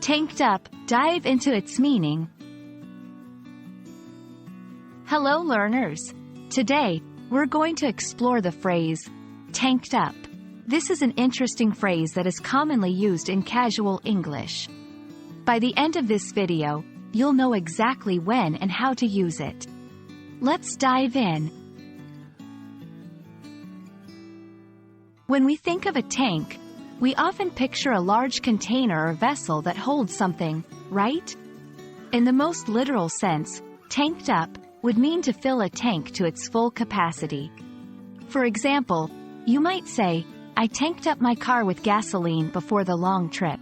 Tanked up, dive into its meaning. Hello learners! Today, we're going to explore the phrase, tanked up. This is an interesting phrase that is commonly used in casual English. By the end of this video, you'll know exactly when and how to use it. Let's dive in. When we think of a tank, we often picture a large container or vessel that holds something, right? In the most literal sense, tanked up would mean to fill a tank to its full capacity. For example, you might say, I tanked up my car with gasoline before the long trip.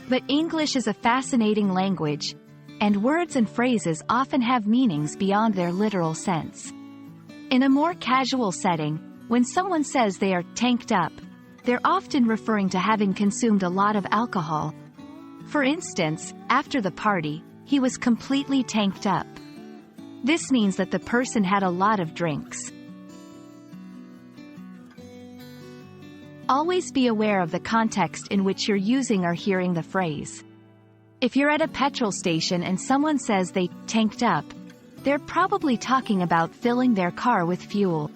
But English is a fascinating language, and words and phrases often have meanings beyond their literal sense. In a more casual setting, when someone says they are tanked up, they're often referring to having consumed a lot of alcohol. For instance, after the party, he was completely tanked up. This means that the person had a lot of drinks. Always be aware of the context in which you're using or hearing the phrase. If you're at a petrol station and someone says they tanked up, they're probably talking about filling their car with fuel.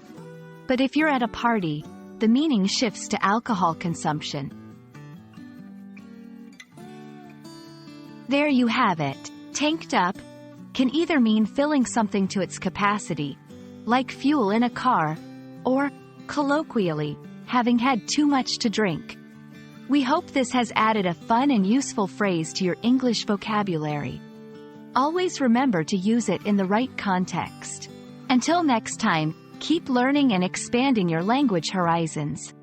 But if you're at a party, the meaning shifts to alcohol consumption. There you have it. Tanked up can either mean filling something to its capacity, like fuel in a car, or, colloquially, having had too much to drink. We hope this has added a fun and useful phrase to your English vocabulary. Always remember to use it in the right context. Until next time, keep learning and expanding your language horizons.